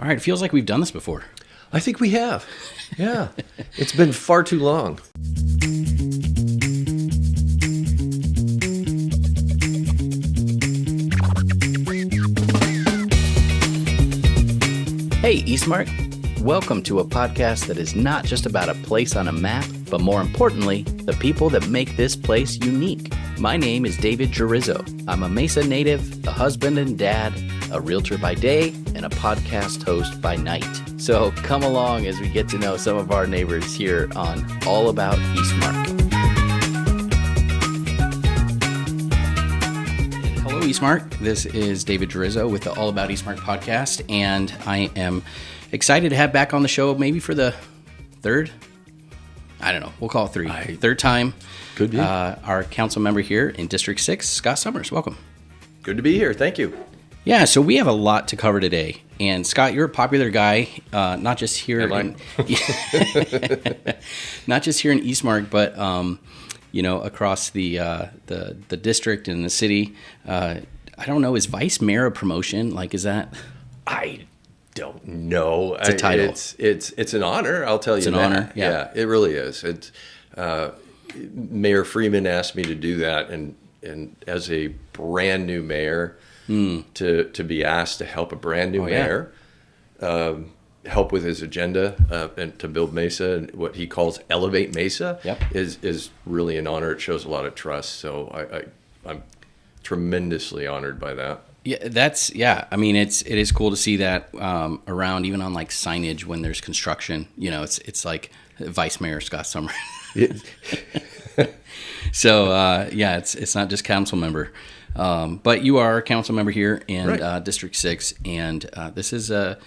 All right, it feels like we've done this before. I think we have. Yeah. It's been far too long. Hey, Eastmark. Welcome to a podcast that is not just about a place on a map, but more importantly, the people that make this place unique. My name is David Giarrizzo. I'm a Mesa native, a husband and dad, a realtor by day, and a podcast host by night. So come along as we get to know some of our neighbors here on All About Eastmark. Hello, Eastmark. This is David Giarrizzo with the All About Eastmark podcast, and I am excited to have back on the show maybe for the third, I don't know, we'll call it third time. Could be. Our council member here in District 6, Scott Summers. Welcome. Good to be here. Thank you. Yeah, so we have a lot to cover today. And Scott, you're a popular guy, not just here not just here in Eastmark, but across the district and the city. I don't know, is vice mayor a promotion? Like, is that? I don't know. It's a title. It's an honor. I'll tell you. It's an honor. Yeah, it really is. It's Mayor Freeman asked me to do that, and as a brand new mayor, to be asked to help a brand new mayor, help with his agenda and to build Mesa and what he calls elevate Mesa, is really an honor. It shows a lot of trust. So I'm tremendously honored by that. Yeah, I mean, it is cool to see that around, even on like signage when there's construction. You know, it's like Vice Mayor Scott Summers. So it's not just council member, but you are a council member here in District 6, and this is a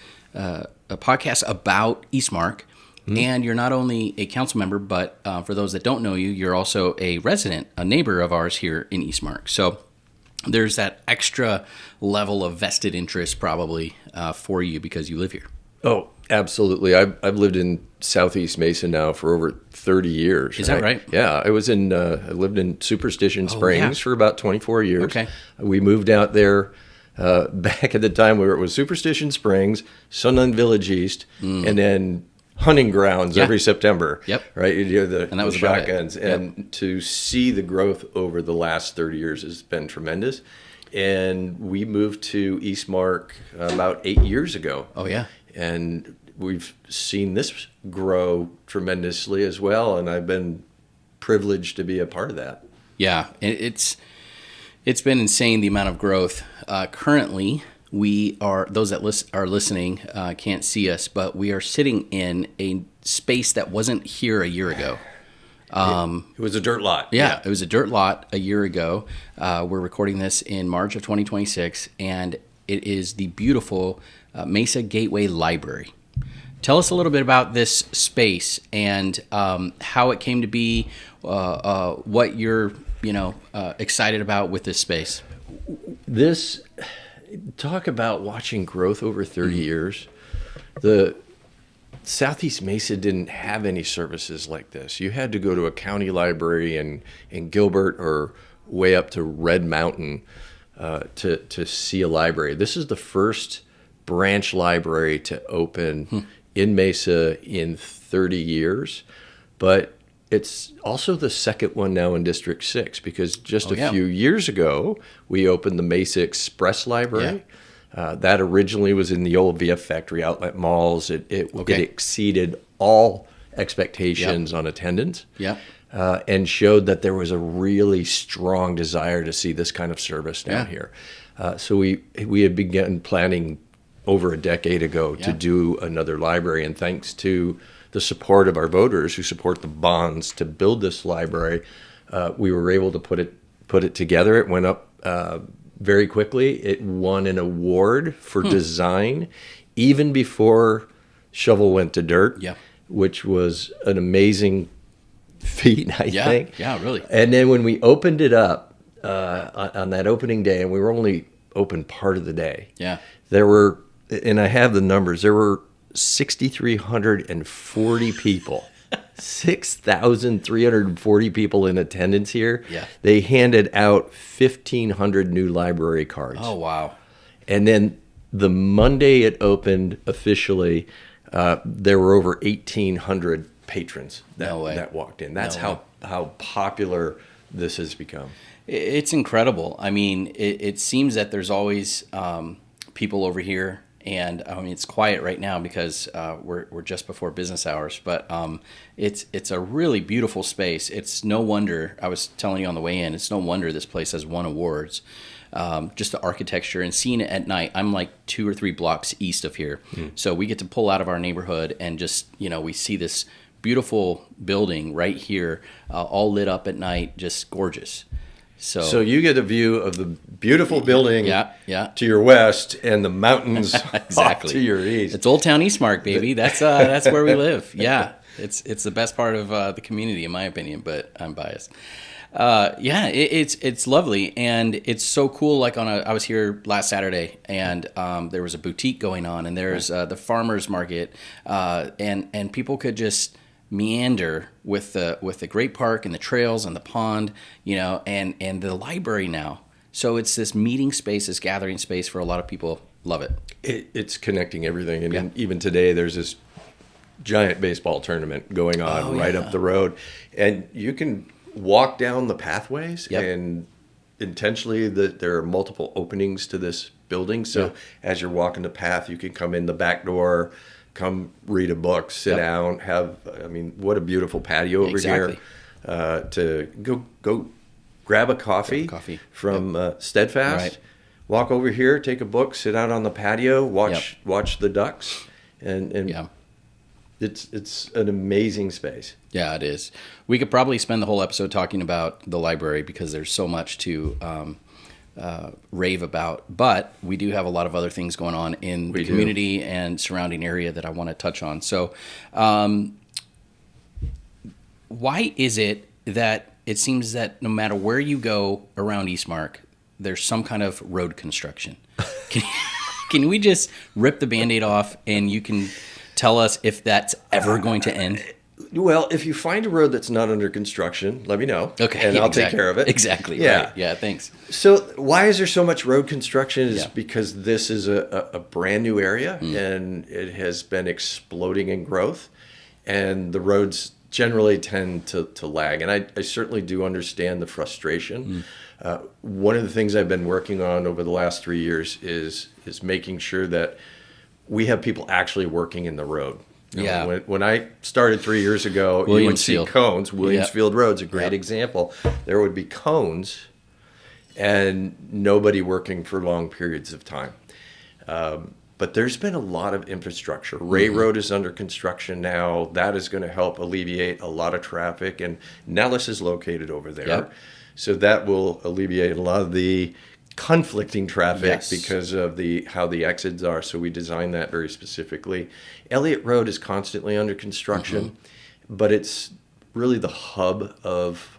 podcast about Eastmark. And you're not only a council member, but for those that don't know you, you're also a resident, a neighbor of ours here in Eastmark. So there's that extra level of vested interest probably for you because you live here. Oh, absolutely. I've lived in Southeast Mesa now for over 30 years. Is that right? Yeah. I lived in Superstition Springs for about 24 years. Okay. We moved out there back at the time where it was Superstition Springs, Sunland Village East, and then hunting grounds every September. Yep. Right. You know, and that was shotguns. And to see the growth over the last 30 years has been tremendous. And we moved to Eastmark about 8 years ago. Oh, yeah. And we've seen this grow tremendously as well. And I've been privileged to be a part of that. Yeah. It's been insane, the amount of growth. Currently, we are, those that are listening can't see us, but we are sitting in a space that wasn't here a year ago. It was a dirt lot. Yeah, it was a dirt lot a year ago. We're recording this in March of 2026, and it is the beautiful Mesa Gateway Library. Tell us a little bit about this space and how it came to be, what you're excited about with this space. Talk about watching growth over 30 years. The Southeast Mesa didn't have any services like this. You had to go to a county library in Gilbert or way up to Red Mountain to see a library. This is the first branch library to open in Mesa in 30 years, but it's also the second one now in District 6 because just a few years ago, we opened the Mesa Express Library. That originally was in the old VF Factory outlet malls. It exceeded all expectations on attendance and showed that there was a really strong desire to see this kind of service down here. So we had begun planning over a decade ago to do another library, and thanks to the support of our voters who support the bonds to build this library, we were able to put it together. It went up very quickly. It won an award for design even before shovel went to dirt, which was an amazing feat, I think. Yeah, really. And then when we opened it up on that opening day, and we were only open part of the day, there were, and I have the numbers, there were 6,340 people. 6,340 people in attendance here. They handed out 1,500 new library cards. Oh, wow. And then the Monday it opened officially, there were over 1,800 patrons that walked in. That's how popular this has become. It's incredible. I mean, it seems that there's always people over here, and I mean it's quiet right now because we're just before business hours. But it's a really beautiful space. It's no wonder, I was telling you on the way in, it's no wonder this place has won awards. Just the architecture and seeing it at night. I'm like 2 or 3 blocks east of here, so we get to pull out of our neighborhood and just we see this beautiful building right here, all lit up at night, just gorgeous. So you get a view of the beautiful building to your west and the mountains exactly to your east. It's Old Town Eastmark, baby. That's where we live. Yeah, it's the best part of the community, in my opinion, but I'm biased. It's lovely, and it's so cool. Like I was here last Saturday, and there was a boutique going on, and there's the farmers market, and people could just meander with the great park and the trails and the pond, and the library now. So it's this meeting space, this gathering space for a lot of people. Love it. It's connecting everything, and even today there's this giant baseball tournament going on up the road, and you can walk down the pathways, and intentionally there are multiple openings to this building. So as you're walking the path, you can come in the back door, come read a book, sit down, what a beautiful patio over here, to go grab a coffee from Steadfast, walk over here, take a book, sit out on the patio, watch the ducks, and it's an amazing space. Yeah, it is. We could probably spend the whole episode talking about the library because there's so much to rave about. But we do have a lot of other things going on in the community and surrounding area that I want to touch on. So why is it that it seems that no matter where you go around Eastmark, there's some kind of road construction? Can we just rip the Band-Aid off and you can tell us if that's ever going to end? Well, if you find a road that's not under construction, let me know. Okay. And I'll take care of it. Exactly. Yeah. Right. Yeah, thanks. So why is there so much road construction? Is because this is a brand new area, and it has been exploding in growth, and the roads generally tend to lag. And I certainly do understand the frustration. One of the things I've been working on over the last 3 years is making sure that we have people actually working in the road. When I started 3 years ago, you would see cones. Williamsfield Road's a great example. There would be cones and nobody working for long periods of time. But there's been a lot of infrastructure. Ray Road is under construction now. That is going to help alleviate a lot of traffic. And Nellis is located over there. So that will alleviate a lot of the conflicting traffic because of how the exits are. So we designed that very specifically. Elliott Road is constantly under construction, but it's really the hub of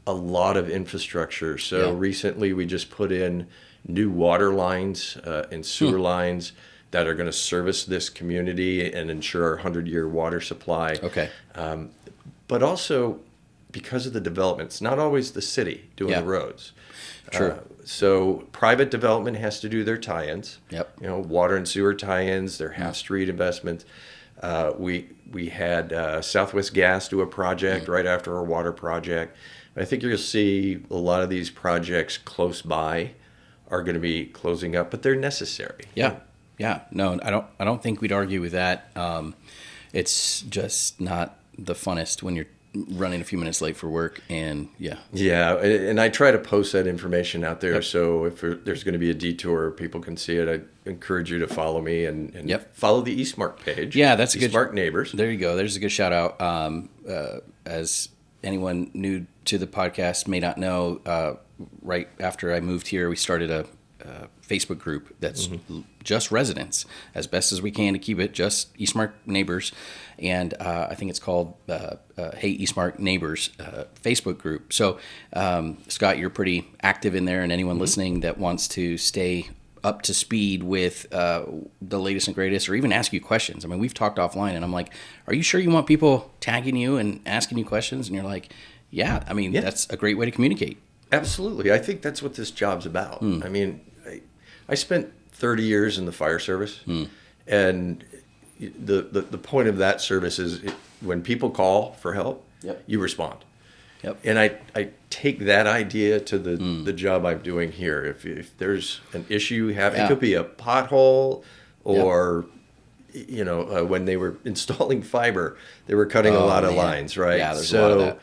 a lot of infrastructure. So recently we just put in new water lines and sewer lines that are going to service this community and ensure our 100-year water supply. But also because of the development, it's not always the city doing the roads. True. So private development has to do their tie-ins. Water and sewer tie-ins, their half-street investments. We had Southwest Gas do a project right after our water project. I think you'll see a lot of these projects close by are going to be closing up, but they're necessary. No, I don't think we'd argue with that. It's just not the funnest when you're running a few minutes late for work, and and I try to post that information out there, so if there's going to be a detour, people can see it. I encourage you to follow me and follow the Eastmark page. That's a good Eastmark Neighbors. There you go. There's a good shout out. As anyone new to the podcast may not know, right after I moved here, we started a Facebook group that's just residents, as best as we can to keep it just Eastmark Neighbors. And I think it's called Hey Eastmark Neighbors Facebook group. So, Scott, you're pretty active in there, and anyone listening that wants to stay up to speed with the latest and greatest, or even ask you questions. I mean, we've talked offline, and I'm like, are you sure you want people tagging you and asking you questions? And you're like, that's a great way to communicate. Absolutely. I think that's what this job's about. I mean, I spent 30 years in the fire service, and the point of that service is when people call for help, you respond. Yep. And I take that idea to the job I'm doing here. If there's an issue, it could be a pothole or, when they were installing fiber, they were cutting a lot of lines, right? Yeah, there's a lot of that.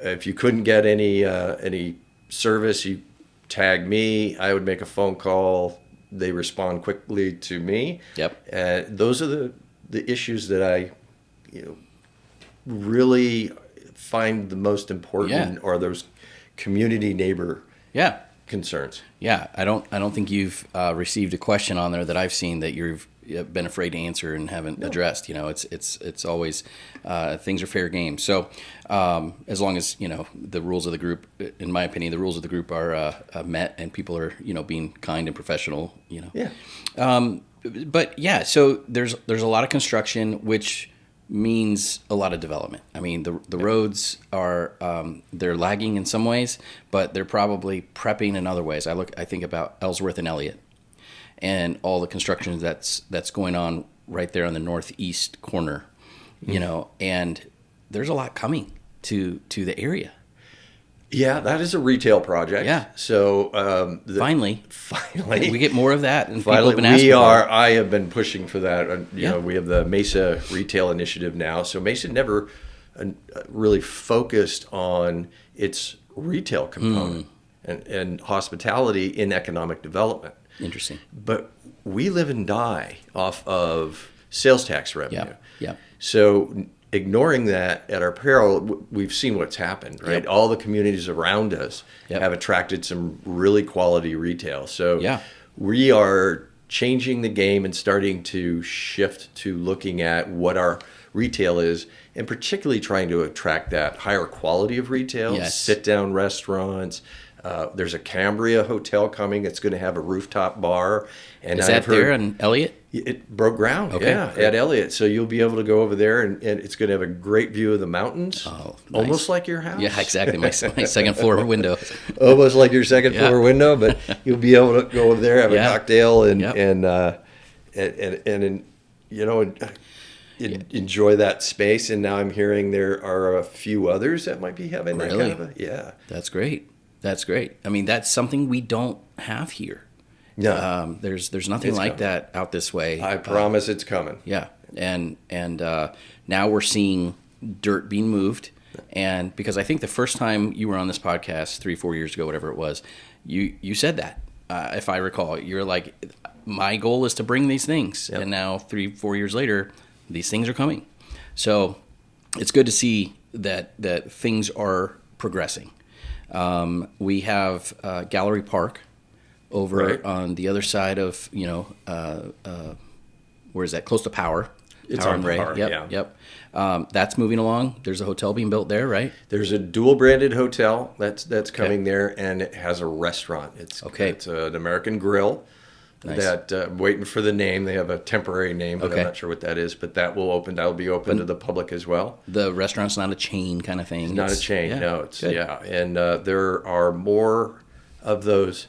If you couldn't get any service, you tag me. I would make a phone call. They respond quickly to me. Yep. Those are the issues that I, really find the most important, or those community neighbor concerns. Yeah, I don't think you've received a question on there that I've seen that you've been afraid to answer and haven't addressed. It's always things are fair game. So as long as the rules of the group, in my opinion, the rules of the group are met and people are being kind and professional. But yeah, so there's a lot of construction, which means a lot of development. I mean, the roads are they're lagging in some ways, but they're probably prepping in other ways. I think about Ellsworth and Elliott, and all the construction that's going on right there on the northeast corner, and there's a lot coming to the area. Yeah, that is a retail project. Yeah. So finally, we get more of that, and finally, people have been asking for it. I have been pushing for that. We have the Mesa Retail Initiative now. So Mesa never really focused on its retail component and hospitality in economic development. Interesting. But we live and die off of sales tax revenue. Yeah. So ignoring that at our peril, we've seen what's happened, right? Yep. All the communities around us have attracted some really quality retail. So we are changing the game and starting to shift to looking at what our retail is, and particularly trying to attract that higher quality of retail, sit-down restaurants. There's a Cambria hotel coming. It's going to have a rooftop bar. And is that there in Elliott? It broke ground, at Elliott. So you'll be able to go over there, and it's going to have a great view of the mountains. Oh, nice. Almost like your house. Yeah, exactly. My second floor window. Almost like your second floor window, but you'll be able to go over there, have a cocktail, and enjoy that space. And now I'm hearing there are a few others that might be having that kind of That's great. That's great. I mean, that's something we don't have here. No, there's nothing like that out this way. I promise it's coming. Yeah, and now we're seeing dirt being moved, and because I think the first time you were on this podcast 3-4 years ago, whatever it was, you said that if I recall, you're like, my goal is to bring these things, and now 3-4 years later, these things are coming. So it's good to see that things are progressing. We have Gallery Park over on the other side of, where is that? Close to Power. It's Power on and Ray. Power, Yep. That's moving along. There's a hotel being built there, right? There's a dual-branded hotel that's coming there, and it has a restaurant. It's an American Grill. Nice. That waiting for the name. They have a temporary name, but I'm not sure what that is. But that will open. That'll be open to the public as well. The restaurant's not a chain kind of thing. It's not a chain. No, it's and there are more of those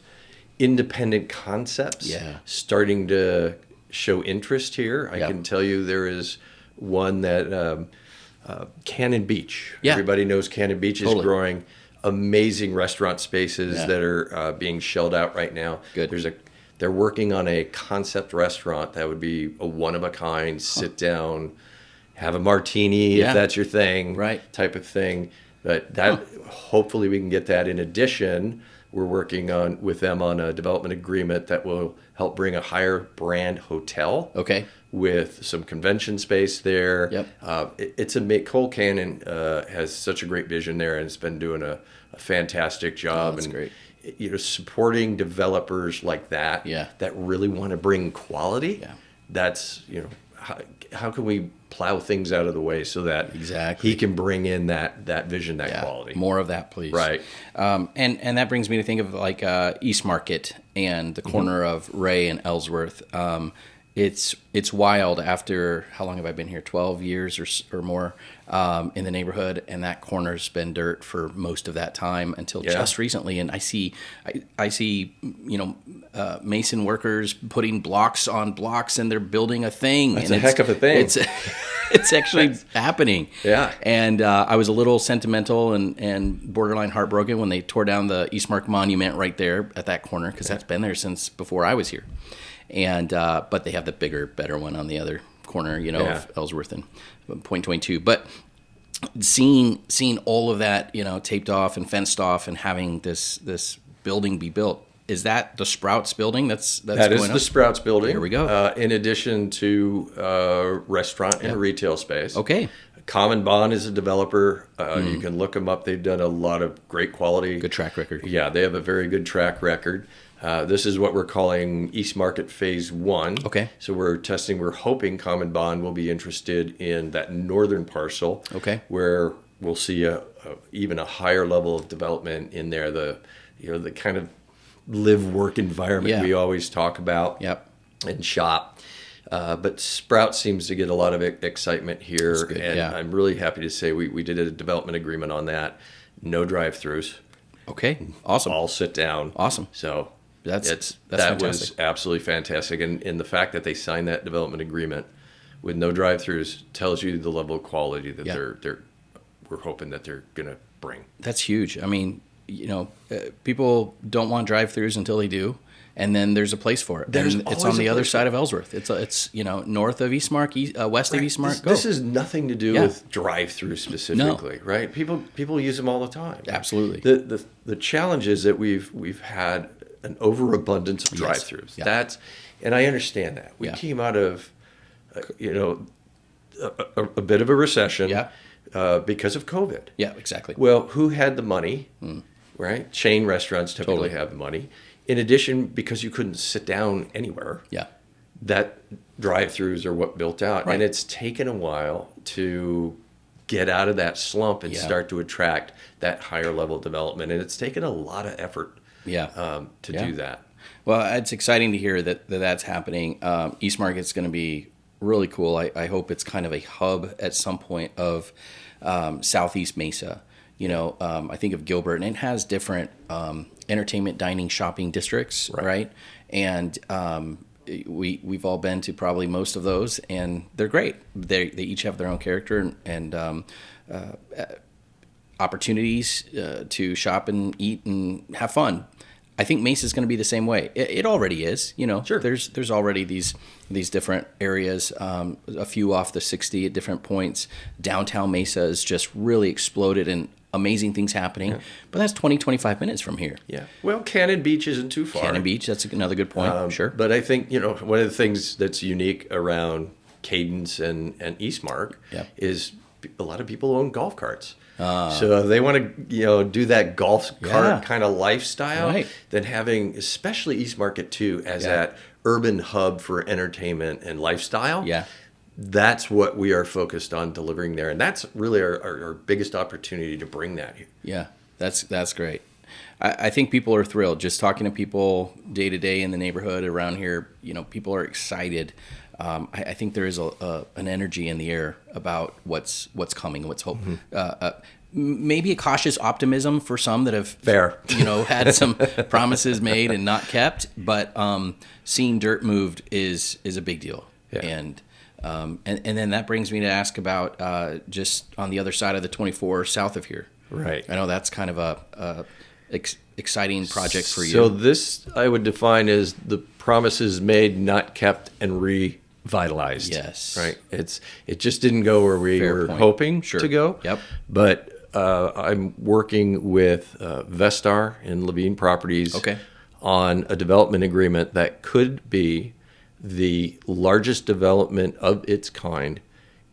independent concepts starting to show interest here. I can tell you there is one that Cannon Beach. Everybody knows Cannon Beach is growing amazing restaurant spaces that are being shelled out right now. Good. They're working on a concept restaurant that would be a one-of-a-kind, sit-down, have a martini if that's your thing, type of thing. But hopefully we can get that. In addition, we're working with them on a development agreement that will help bring a higher brand hotel. With some convention space there. Cole Cannon has such a great vision there, and it's been doing a fantastic job. That's great. Supporting developers like that that really want to bring quality. That's how can we plow things out of the way so that he can bring in that vision, that quality. More of that, please. Right. And that brings me to think of like Eastmark and the corner of Ray and Ellsworth. it's wild. After how long have I been here? 12 years or more in the neighborhood, and that corner's been dirt for most of that time until just recently. And I see mason workers putting blocks on blocks, and they're building a thing. That's a heck of a thing. It's actually happening. Yeah. And I was a little sentimental and borderline heartbroken when they tore down the Eastmark monument right there at that corner, because that's been there since before I was here. And but they have the bigger, better one on the other corner, of Ellsworth and Point 22. But seeing all of that, taped off and fenced off, and having this building be built, is that the Sprouts building? That is the Sprouts building. Here we go. In addition to restaurant and retail space. Okay. Common Bond is a developer. You can look them up. They've done a lot of great quality. Good track record. Yeah, they have a very good track record. This is what we're calling Eastmark Phase 1. Okay. So we're hoping Common Bond will be interested in that northern parcel. Okay. Where we'll see even a higher level of development in there. The kind of live-work environment we always talk about. Yep. And shop. But Sprout seems to get a lot of excitement here. And I'm really happy to say we did a development agreement on that. No drive-throughs. Okay. Awesome. All sit down. Awesome. So that fantastic. Was absolutely fantastic. And the fact that they signed that development agreement with no drive-throughs tells you the level of quality that we're hoping that they're going to bring. That's huge. I mean, people don't want drive-throughs until they do. And then there's a place for it. It's on the other side of Ellsworth. It's north of Eastmark, west of Eastmark. This has nothing to do with drive-through specifically, right? People use them all the time. Absolutely. The challenge is that we've had an overabundance of drive-throughs. Yeah. And I understand that. We came out of a bit of a recession because of COVID. Yeah, exactly. Well, who had the money? Right? Chain restaurants typically have the money. In addition, because you couldn't sit down anywhere, that drive-throughs are what built out. Right. And it's taken a while to get out of that slump and start to attract that higher level development. And it's taken a lot of effort to do that. Well, it's exciting to hear that's happening. Eastmark is going to be really cool. I hope it's kind of a hub at some point of Southeast Mesa. I think of Gilbert, and it has different entertainment, dining, shopping districts, right? And we've all been to probably most of those, and they're great. They each have their own character and opportunities to shop and eat and have fun. I think Mesa is going to be the same way. It already is, Sure. There's already these different areas, a few off the 60 at different points. Downtown Mesa is just really exploded and amazing things happening. Yeah. But that's 20, 25 minutes from here. Yeah. Well, Cannon Beach isn't too far. Cannon Beach, that's another good point. Sure. But I think, one of the things that's unique around Cadence and Eastmark is a lot of people own golf carts. So they want to, do that golf cart kind of lifestyle. Then having, especially Eastmark 2 as that urban hub for entertainment and lifestyle. Yeah. That's what we are focused on delivering there. And that's really our biggest opportunity to bring that here. Yeah, that's great. I think people are thrilled. Just talking to people day to day in the neighborhood around here, people are excited. I think there is an energy in the air about what's coming, what's hope. Maybe a cautious optimism for some that have had some promises made and not kept. But seeing dirt moved is a big deal. Yeah. And then that brings me to ask about just on the other side of the 24 south of here. Right. I know that's kind of a exciting project for you. So this I would define as the promises made, not kept, and revitalized. Yes. Right. It just didn't go where we were hoping to go. Yep. But I'm working with Vestar and Levine Properties on a development agreement that could be the largest development of its kind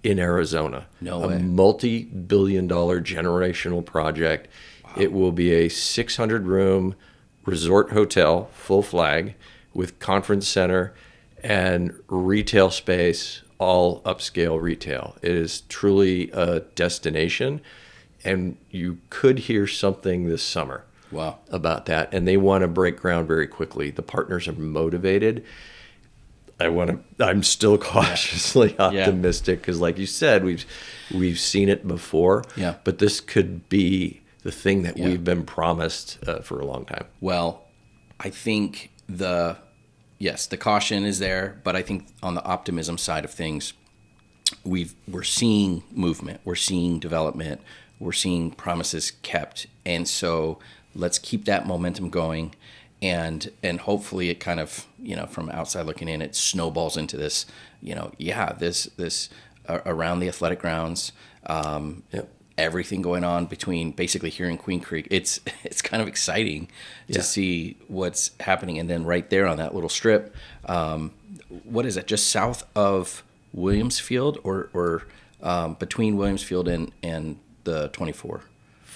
in Arizona. No way. A multi-billion-dollar generational project. Wow. It will be a 600-room resort hotel, full flag, with conference center and retail space, all upscale retail. It is truly a destination, and you could hear something this summer about that. And they want to break ground very quickly. The partners are motivated. I'm still cautiously optimistic because, like you said, we've seen it before. Yeah. But this could be the thing that we've been promised for a long time. Well, I think the caution is there, but I think on the optimism side of things, we're seeing movement, we're seeing development, we're seeing promises kept, and so let's keep that momentum going. And hopefully it kind of, from outside looking in, it snowballs into this, this around the athletic grounds, everything going on between basically here and Queen Creek. It's kind of exciting to see what's happening. And then right there on that little strip, what is it? Just south of Williamsfield or between Williamsfield and the 24?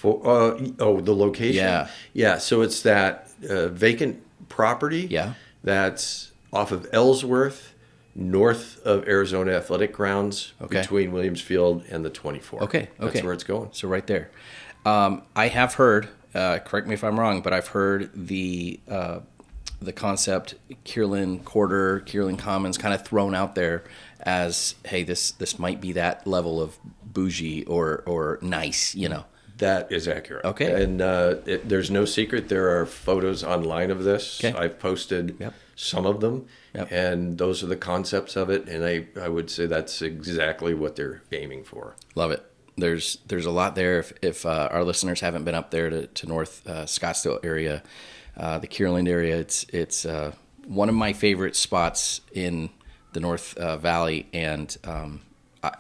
The location? Yeah, so it's that vacant property that's off of Ellsworth, north of Arizona Athletic Grounds, between Williamsfield and the 24. Okay. That's where it's going. So right there. I have heard, correct me if I'm wrong, but I've heard the concept Kierland Quarter, Kierland Commons kind of thrown out there as, hey, this might be that level of bougie or nice, That is accurate. Okay. And there's no secret. There are photos online of this. Okay. I've posted some of them. Yep. And those are the concepts of it. And I would say that's exactly what they're aiming for. Love it. There's a lot there. If our listeners haven't been up there to North Scottsdale area, the Kierland area, it's one of my favorite spots in the North Valley. And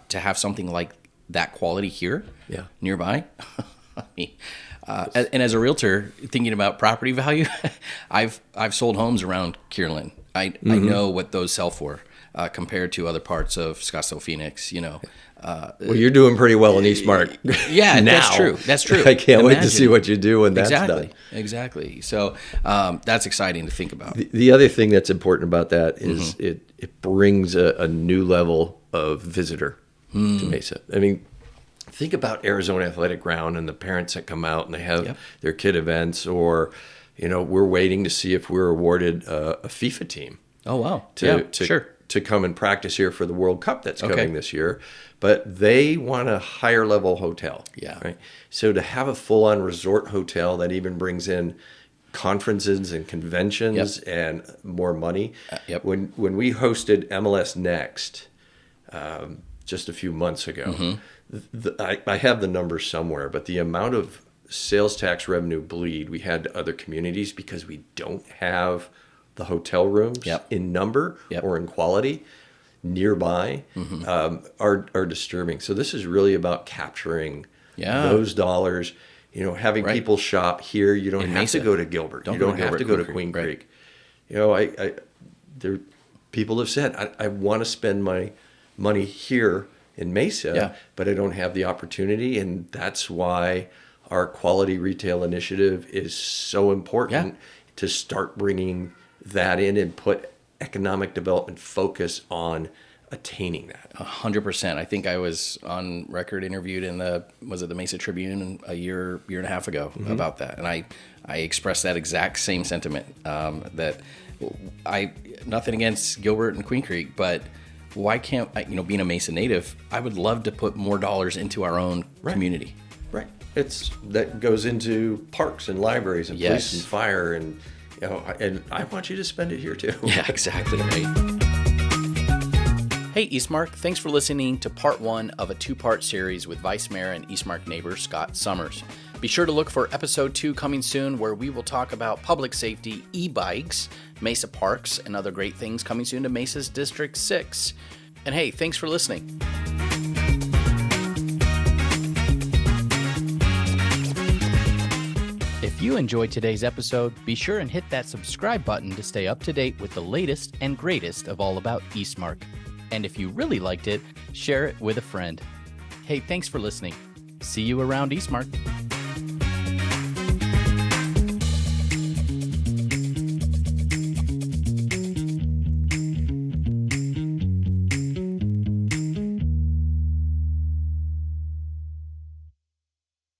to have something like that quality here nearby. I mean, and as a realtor thinking about property value, I've sold homes around Kierland. I know what those sell for compared to other parts of Scottsdale, Phoenix, well, you're doing pretty well in Eastmark. Yeah, now. That's true. I can't wait to see what you do when that's done. Exactly. So that's exciting to think about. The other thing that's important about that is it brings a new level of visitor to Mesa. I mean, think about Arizona Athletic Ground and the parents that come out and they have their kid events, or, we're waiting to see if we're awarded a FIFA team. Oh, wow. To come and practice here for the World Cup that's coming this year. But they want a higher level hotel. Yeah. Right? So to have a full-on resort hotel that even brings in conferences and conventions and more money. When we hosted MLS Next just a few months ago, I have the numbers somewhere, but the amount of sales tax revenue bleed we had to other communities because we don't have the hotel rooms in number or in quality nearby are disturbing. So this is really about capturing those dollars, having people shop here. You don't have to go to Gilbert. You don't have to go to Queen Creek. People have said, I want to spend my money here in Mesa, but I don't have the opportunity. And that's why our quality retail initiative is so important to start bringing that in and put economic development focus on attaining that. 100%. I think I was on record interviewed in the Mesa Tribune a year and a half ago about that. And I expressed that exact same sentiment, that nothing against Gilbert and Queen Creek, but why can't, being a Mesa native, I would love to put more dollars into our own community. Right. That goes into parks and libraries and police and fire and I want you to spend it here too. Yeah, exactly right. Hey, Eastmark, thanks for listening to part 1 of a 2-part series with Vice Mayor and Eastmark neighbor Scott Summers. Be sure to look for episode 2 coming soon, where we will talk about public safety, e-bikes, Mesa parks, and other great things coming soon to Mesa's District 6. And hey, thanks for listening. If you enjoyed today's episode, be sure and hit that subscribe button to stay up to date with the latest and greatest of all about Eastmark. And if you really liked it, share it with a friend. Hey, thanks for listening. See you around Eastmark.